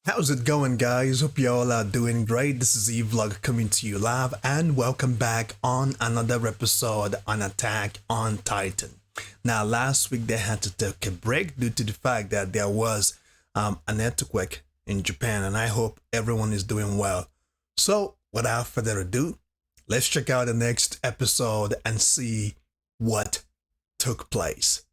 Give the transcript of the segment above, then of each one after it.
How's it going, guys? Hope you all are doing great. This is E-Vlog coming to you live, and welcome back on another episode on Attack on Titan. Now, last week they had to take a break due to the fact that there was an earthquake in Japan, and I hope everyone is doing well. So, without further ado, let's check out the next episode and see what took place.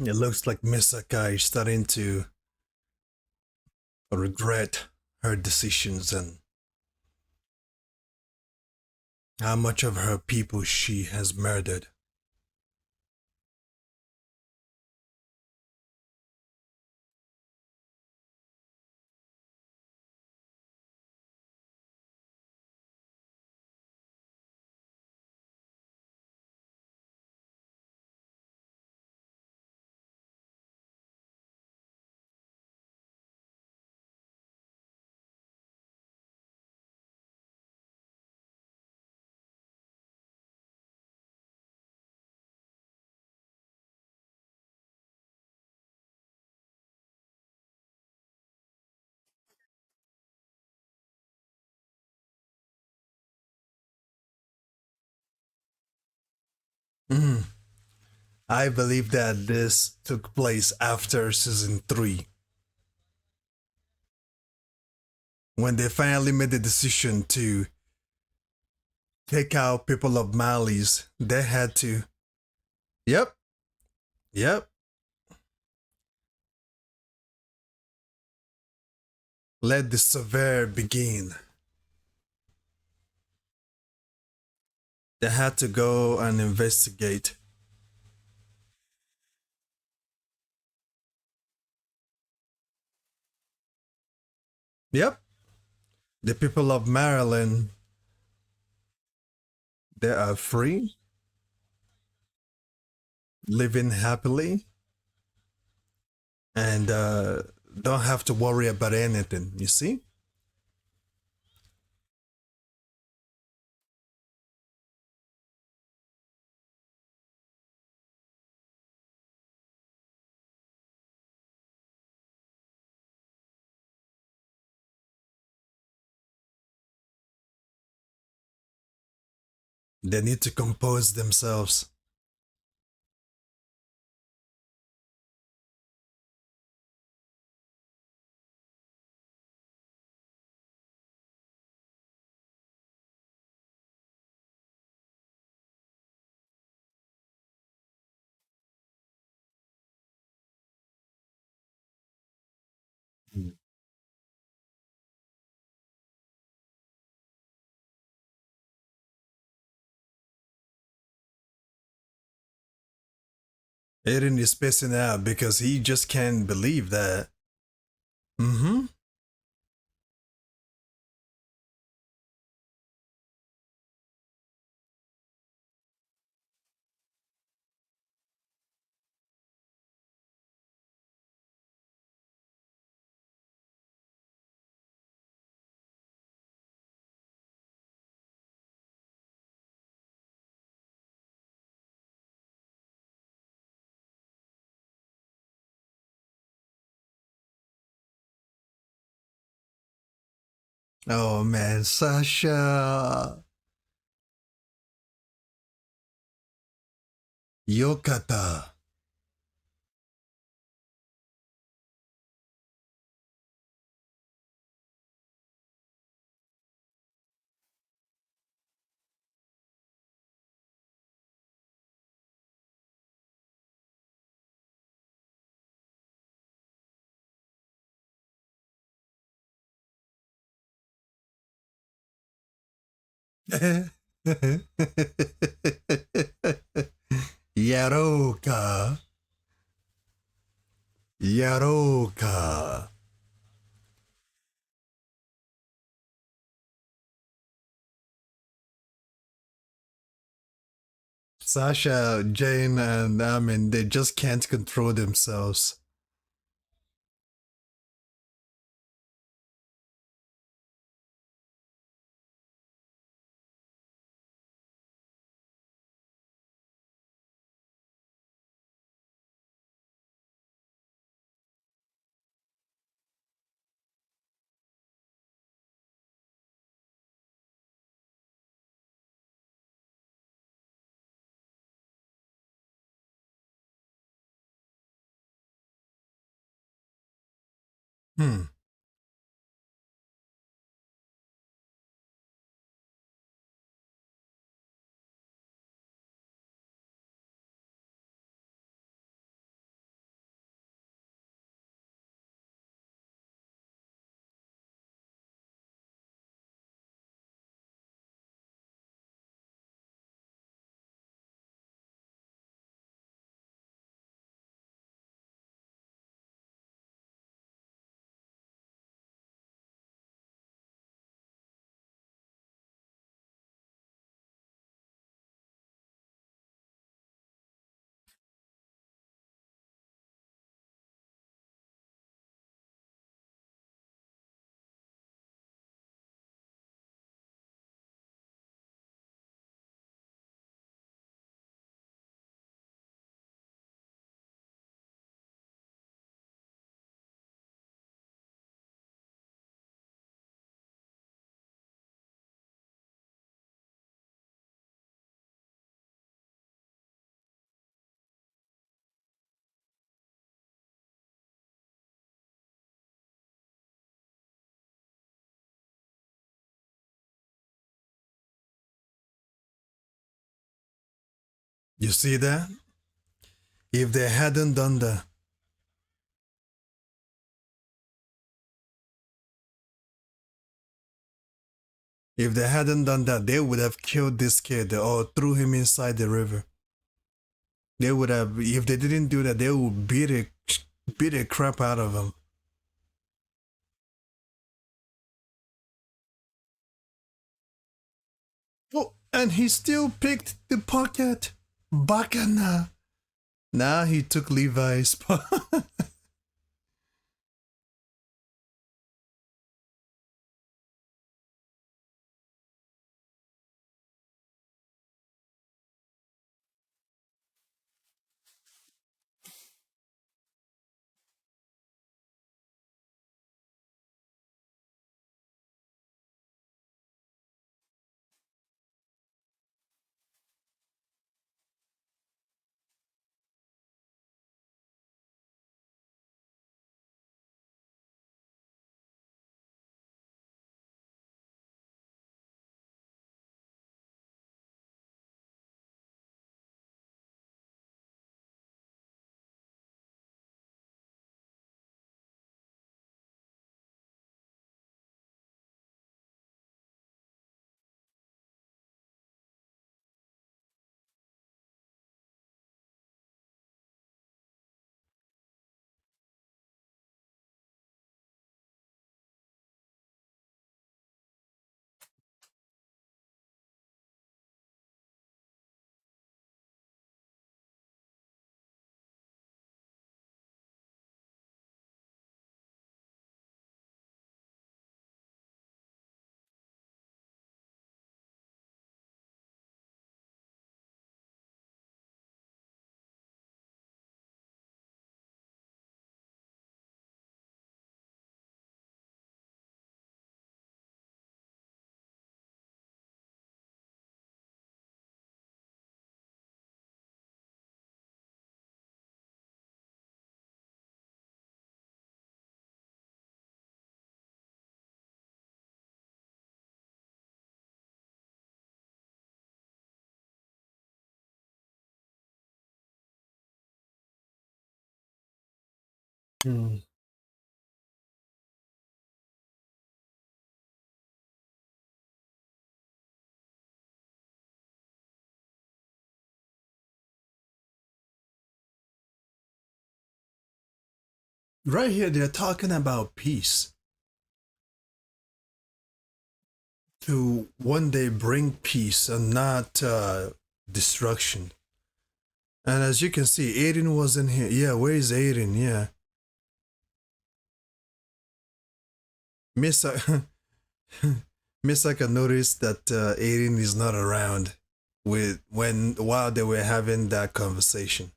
It looks like Misaka is starting to regret her decisions and how much of her people she has murdered. Mm. I believe that this took place after season 3. When they finally made the decision to take out people of Mali's, they had to. Yep, yep. Let the severe begin. They had to go and investigate. Yep. The people of Maryland, they are free, living happily, and don't have to worry about anything, you see? They need to compose themselves. Eren is pissing out because he just can't believe that. Mm-hmm. Oh man, Sasha. Yokata. Yaroka. Yaroka. Sasha, Jane, and Amin, they just can't control themselves. Hmm. You see that? If they hadn't done that, if they hadn't done that, they would have killed this kid or threw him inside the river. They would have, if they didn't do that, they would beat the crap out of him. Oh, and he still picked the pocket. Bacana. Now he took Levi's spot. Hmm. Right here, they're talking about peace to one day bring peace and not destruction. And as you can see, Aiden wasn't here. Yeah, where is Aiden? Yeah, Miss Misaka noticed that Aiden is not around with when while they were having that conversation.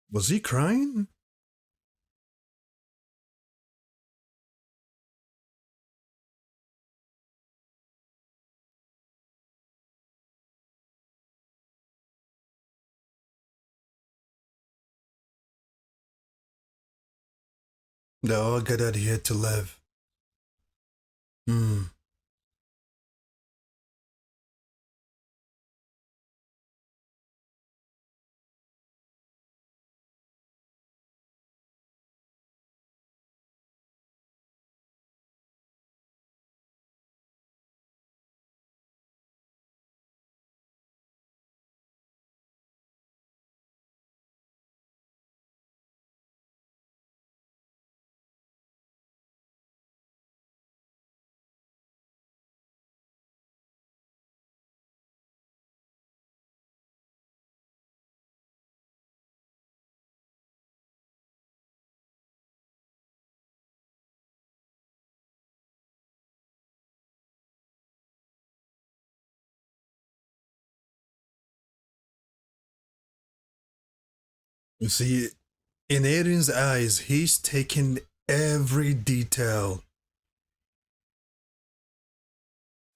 Was he crying? They all gathered here to live. Hmm. You see, in Aiden's eyes, he's taking every detail.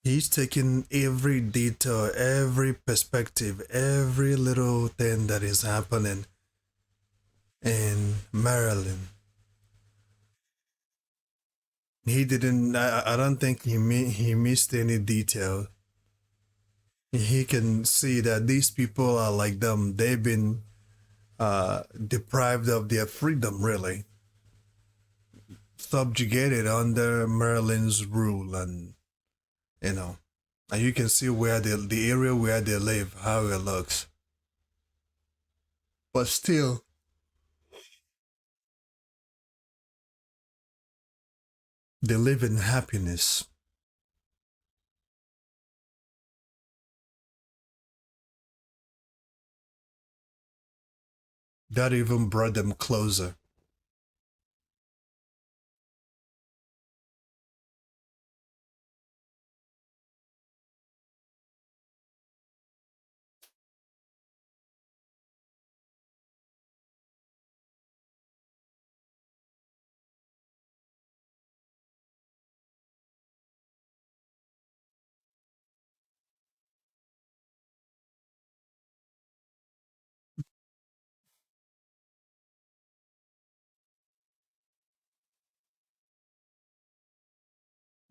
He's taking every detail, every perspective, every little thing that is happening in Maryland. He didn't. I don't think he missed any detail. He can see that these people are like them. They've been deprived of their freedom, really, subjugated under Maryland's rule, and you know, and you can see where the area where they live, how it looks. But still, they live in happiness. That even brought them closer.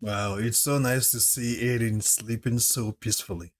Wow, it's so nice to see Aiden sleeping so peacefully.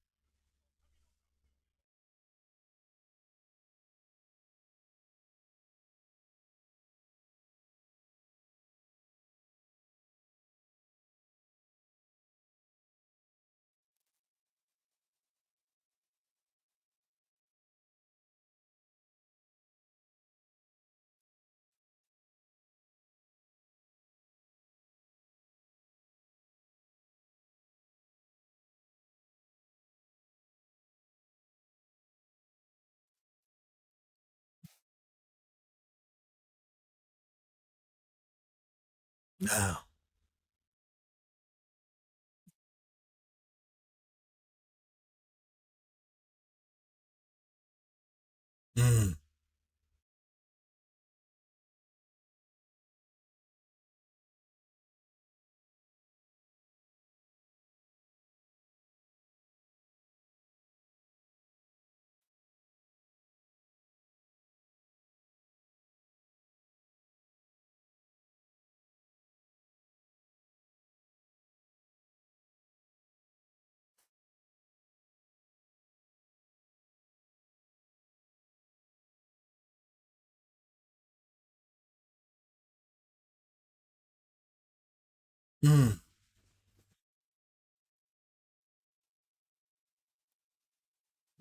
Now, mm, Mm.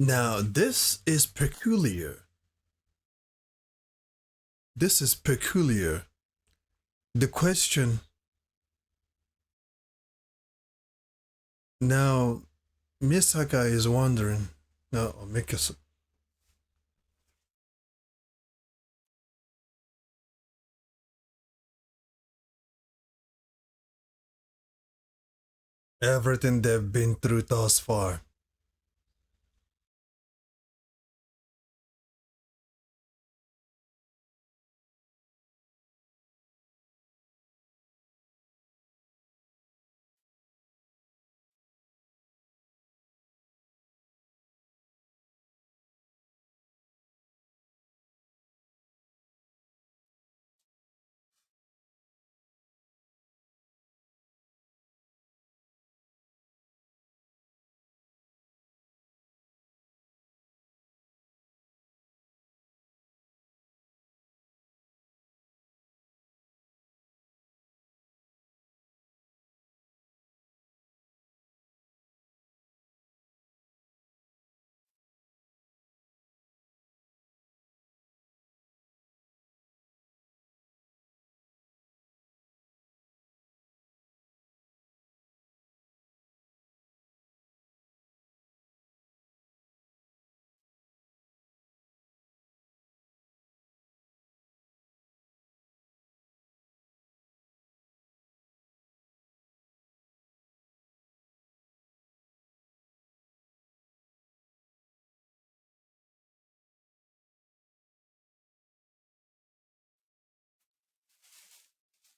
Now, this is peculiar. This is peculiar. The question now, Misaka is wondering. No, Mikasa. Everything they've been through thus far.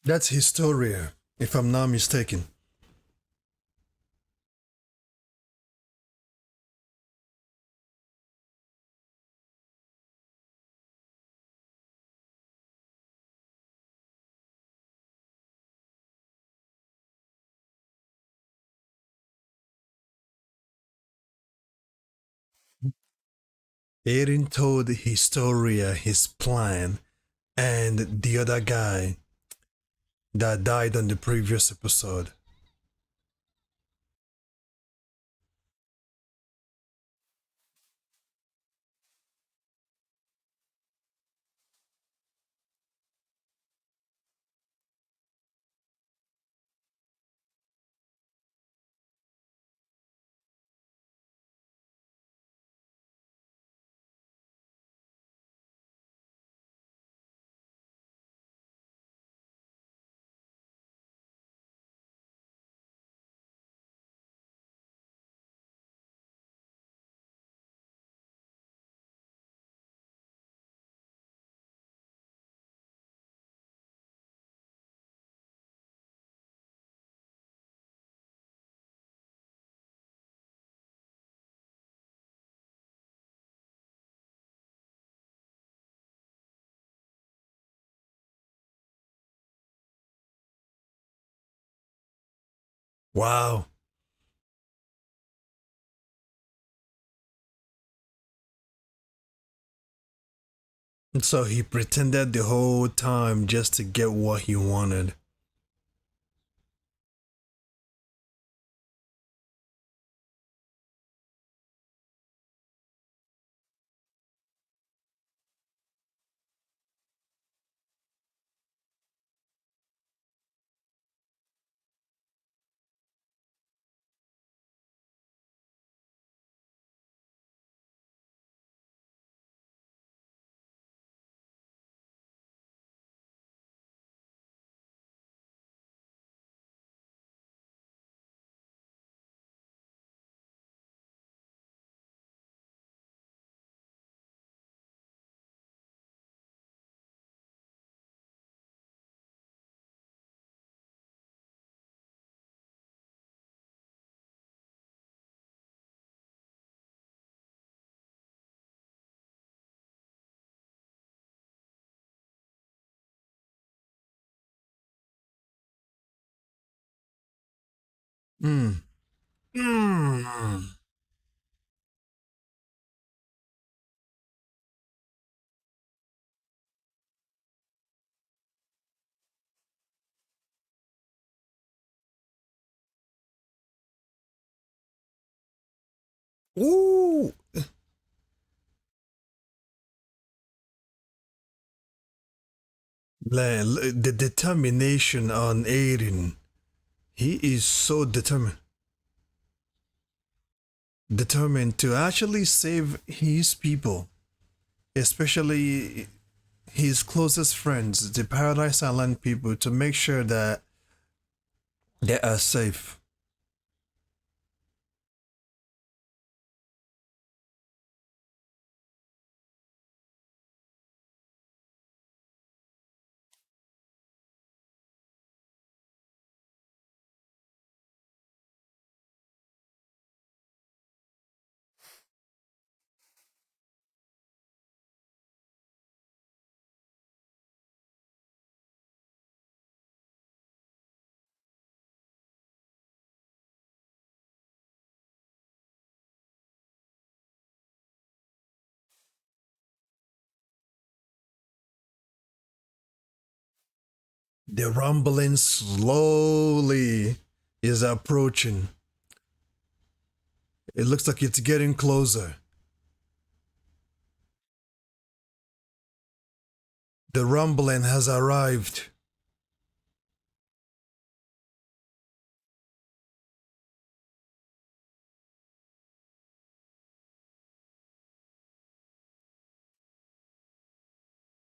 That's Historia, if I'm not mistaken. Eren told Historia his plan, and the other guy that died on the previous episode. Wow. And so he pretended the whole time just to get what he wanted. Mm. Mm. Ooh, the determination on Aiden. He is so determined to actually save his people, especially his closest friends, the Paradise Island people, to make sure that they are safe. The rumbling slowly is approaching. It looks like it's getting closer. The rumbling has arrived.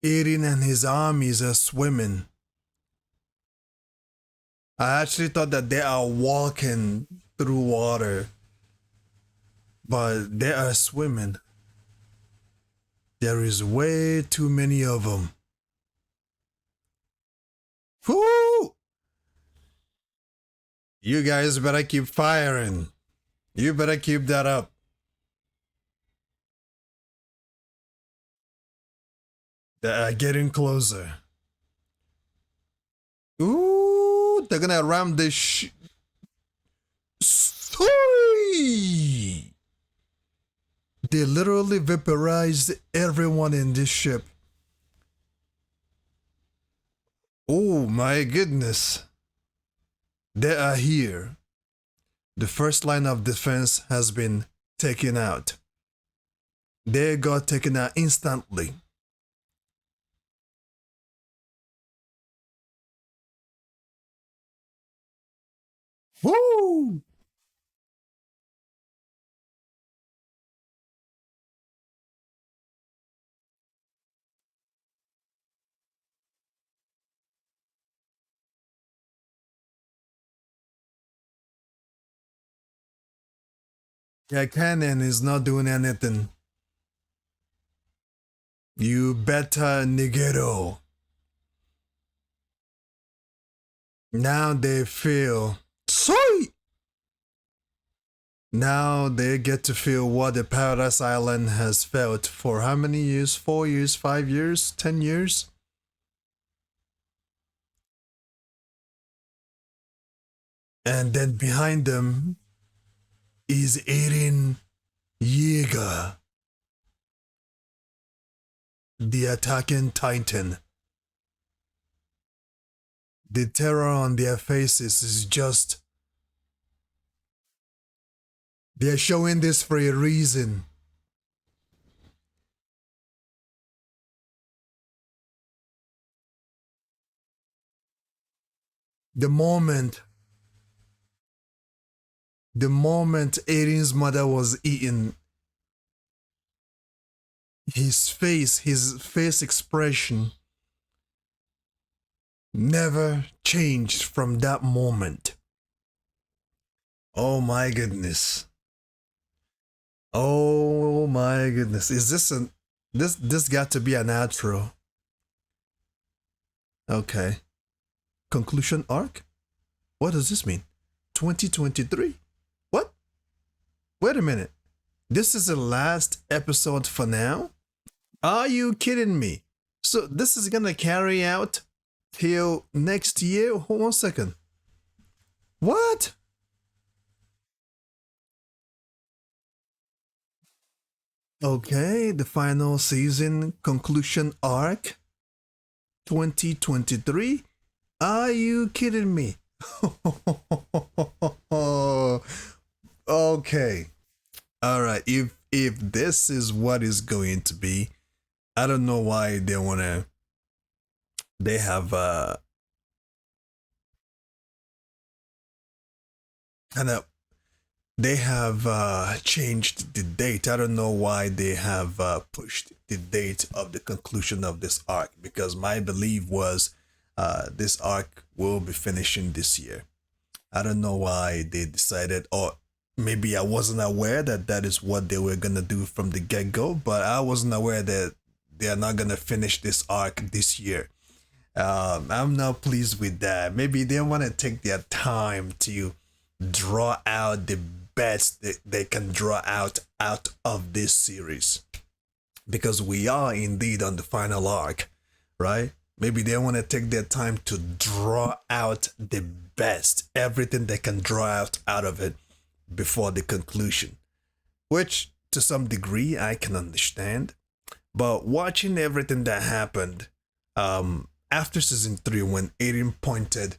Eren and his armies are swimming. I actually thought that they are walking through water, but they are swimming. There is way too many of them. Whoo! You guys better keep firing. You better keep that up. They are getting closer. Ooh, they're gonna ram this Sorry! They literally vaporized everyone in this ship. Oh my goodness. They are here. The first line of defense has been taken out. They got taken out instantly. Woo! Yeah, Cannon is not doing anything. You better Nigero. Now they feel sorry. Now they get to feel what the Paradise Island has felt for how many years? 4 years, 5 years, 10 years? And then behind them is Eren Yeager, the attacking titan. The terror on their faces is just. They're showing this for a reason. The moment. The moment Eren's mother was eaten, his face expression never changed from that moment. Oh my goodness. Oh my goodness. Is this an this got to be an outro? Okay. Conclusion arc? What does this mean? 2023? What? Wait a minute. This is the last episode for now? Are you kidding me? So this is gonna carry out till next year? Hold on a second. What? Okay, the final season conclusion arc 2023. Are you kidding me? Okay. All right. If this is what is going to be, I don't know why they wanna. They have kind of they have changed the date. I don't know why they have pushed the date of the conclusion of this arc because my belief was this arc will be finishing this year. I don't know why they decided, or maybe I wasn't aware that that is what they were gonna do from the get go, but I wasn't aware that they are not gonna finish this arc this year. I'm not pleased with that. Maybe they want to take their time to draw out the best that they can draw out of this series because we are indeed on the final arc, right? Maybe they want to take their time to draw out the best, everything they can draw out of it before the conclusion, which to some degree I can understand. But watching everything that happened after season 3, when Eren pointed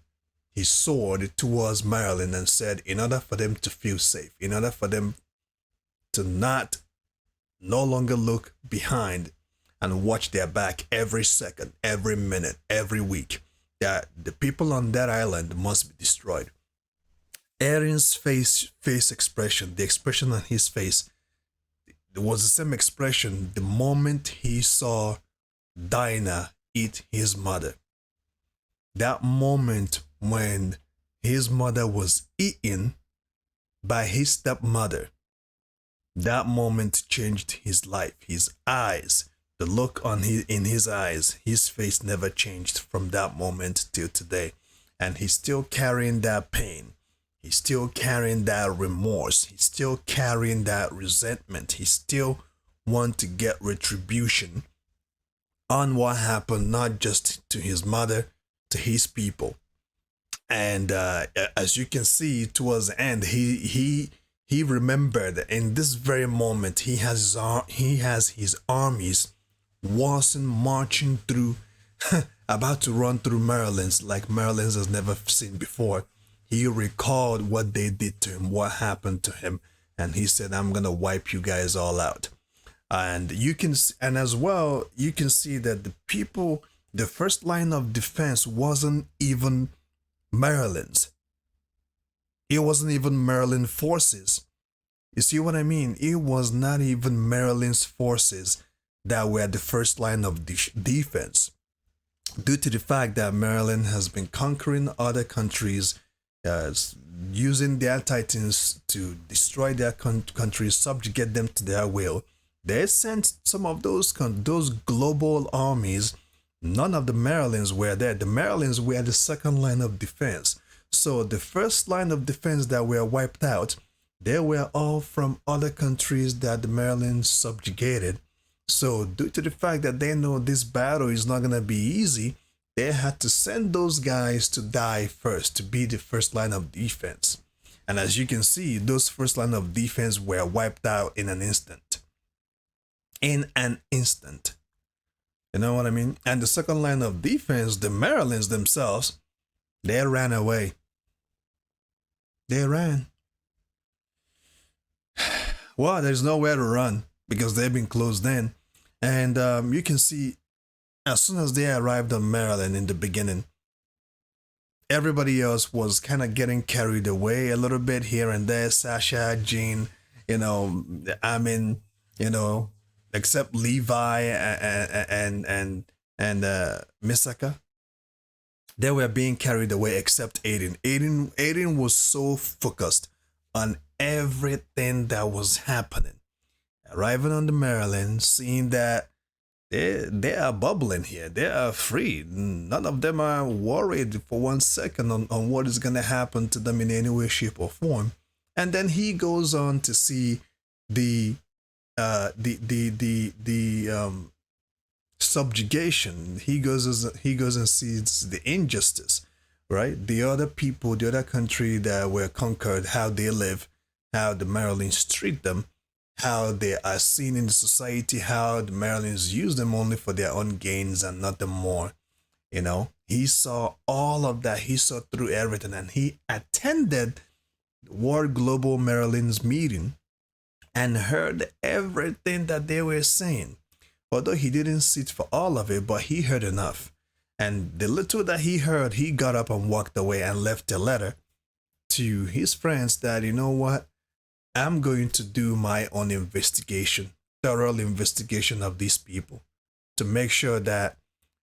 his sword towards Marilyn and said, in order for them to feel safe, in order for them to not no longer look behind and watch their back every second, every minute, every week, that the people on that island must be destroyed. Eren's face expression, the expression on his face, it was the same expression the moment he saw Dinah eat his mother. That moment when his mother was eaten by his stepmother, that moment changed his life. His eyes, the look in his eyes, his face never changed from that moment till today. And he's still carrying that pain. He's still carrying that remorse. He's still carrying that resentment. He still wants to get retribution on what happened, not just to his mother, to his people. And as you can see towards the end, he remembered in this very moment he has his armies wasn't marching through, about to run through Maryland's like Maryland's has never seen before. He recalled what they did to him, what happened to him, and he said, "I'm gonna wipe you guys all out." And and as well, you can see that the people, the first line of defense wasn't even Maryland's. It wasn't even Maryland forces. You see what I mean? It was not even Maryland's forces that were the first line of defense, due to the fact that Maryland has been conquering other countries, uh, using their titans to destroy their countries, subjugate them to their will. They sent some of those global armies. None of the Marylands were there. The Marylands were the second line of defense. So the first line of defense that were wiped out, they were all from other countries that the Marylands subjugated. So due to the fact that they know this battle is not going to be easy, they had to send those guys to die first, to be the first line of defense. And as you can see, those first line of defense were wiped out in an instant. In an instant. You know what I mean? And the second line of defense, the Marylands themselves, they ran away. They ran. Well, there's nowhere to run because they've been closed in. And you can see, as soon as they arrived on Maryland in the beginning, everybody else was kind of getting carried away a little bit here and there. Sasha, Jean, I mean, except Levi and Misaka, they were being carried away except Aiden. Aiden was so focused on everything that was happening. Arriving on the Maryland, seeing that they are bubbling here, they are free. None of them are worried for 1 second on what is going to happen to them in any way, shape, or form. And then he goes on to see the subjugation. He goes and sees the injustice, right? The other people, the other country that were conquered, how they live, how the Marylands treat them, how they are seen in the society, how the Marylands use them only for their own gains and nothing more. He saw all of that. He saw through everything, and he attended the World Global Marylands meeting, and heard everything that they were saying. Although he didn't sit for all of it, but he heard enough. And the little that he heard, he got up and walked away and left a letter to his friends that, you know what, I'm going to do my own investigation, thorough investigation of these people to make sure that,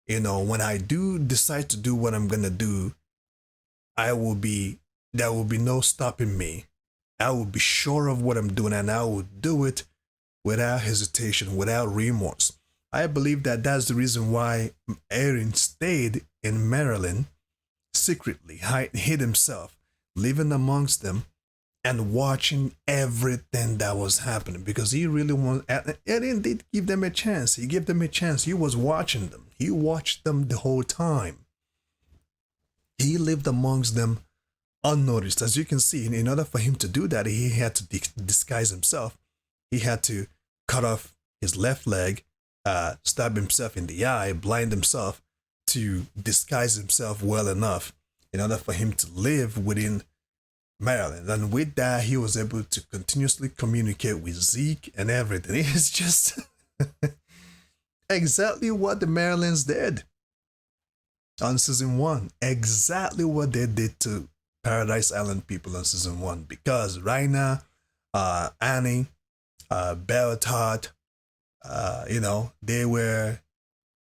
when I do decide to do what I'm going to do, there will be no stopping me. I will be sure of what I'm doing and I will do it without hesitation, without remorse. I believe that that's the reason why Eren stayed in Maryland secretly, hid himself, living amongst them and watching everything that was happening because he really wanted. Eren did give them a chance. He gave them a chance. He was watching them. He watched them the whole time. He lived amongst them unnoticed. As you can see, in order for him to do that, he had to disguise himself. He had to cut off his left leg, stab himself in the eye, blind himself to disguise himself well enough in order for him to live within Maryland. And with that, he was able to continuously communicate with Zeke and everything. It's just exactly what the Marylands did on season 1. Exactly what they did to Paradise Island people on season 1. Because right now, Annie, Beltot,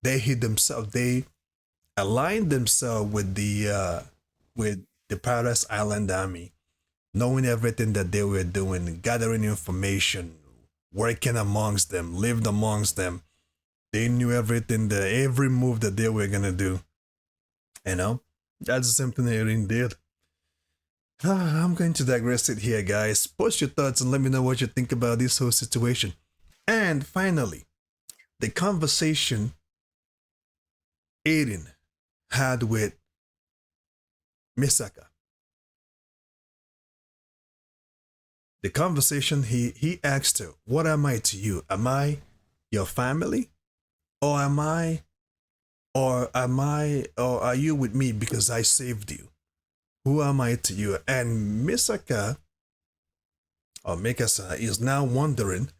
they hid themselves. They aligned themselves with the Paradise Island army, knowing everything that they were doing, gathering information, working amongst them, lived amongst them. They knew everything, every move that they were gonna do. That's something Eren did. I'm going to digress it here, guys. Post your thoughts and let me know what you think about this whole situation. And finally, the conversation Eren had with Misaka. The conversation he asked her, "What am I to you? Am I your family? Or or are you with me because I saved you? Who am I to you?" And Misaka or Mikasa is now wondering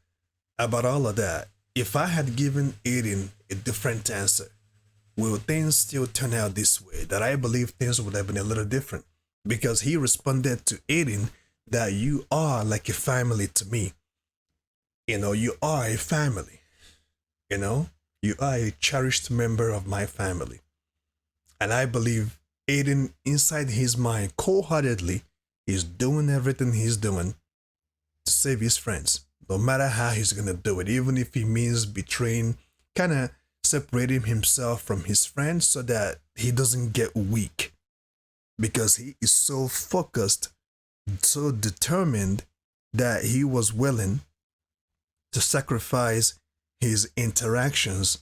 about all of that. If I had given Eren a different answer, will things still turn out this way? That I believe things would have been a little different because he responded to Eren that you are like a family to me. You are a family. You are a cherished member of my family. And I believe Eren, inside his mind, cold-heartedly, is doing everything he's doing to save his friends. No matter how he's going to do it, even if he means betraying, kind of separating himself from his friends so that he doesn't get weak. Because he is so focused, so determined that he was willing to sacrifice his interactions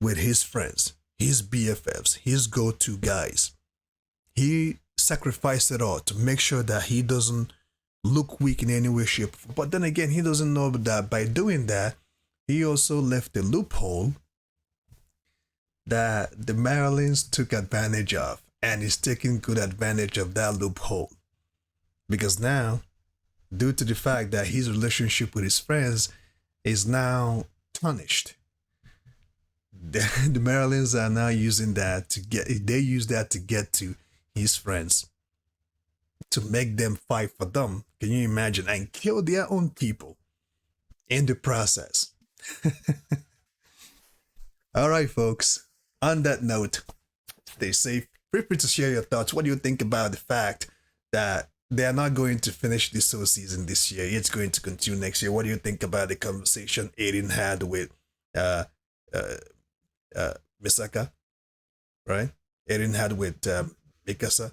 with his friends, his BFFs, his go-to guys. He sacrificed it all to make sure that he doesn't look weak in any way, shape. But then again, he doesn't know that by doing that, he also left a loophole that the Marylands took advantage of, and is taking good advantage of that loophole. Because now, due to the fact that his relationship with his friends is now tarnished, the Marylands are now using that they use that to get to his friends, to make them fight for them. Can you imagine? And kill their own people in the process. All right, folks. On that note, stay safe. Feel free to share your thoughts. What do you think about the fact that they are not going to finish this whole season this year? It's going to continue next year. What do you think about the conversation Eren had with Misaka? Right? Eren had with Mikasa.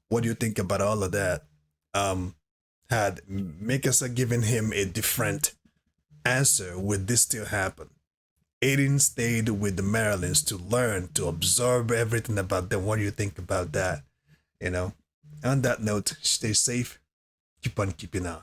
What do you think about all of that? Had Mikasa given him a different answer, would this still happen? Eren stayed with the Marylands to learn, to absorb everything about them. What do you think about that? On that note, stay safe. Keep on keeping on.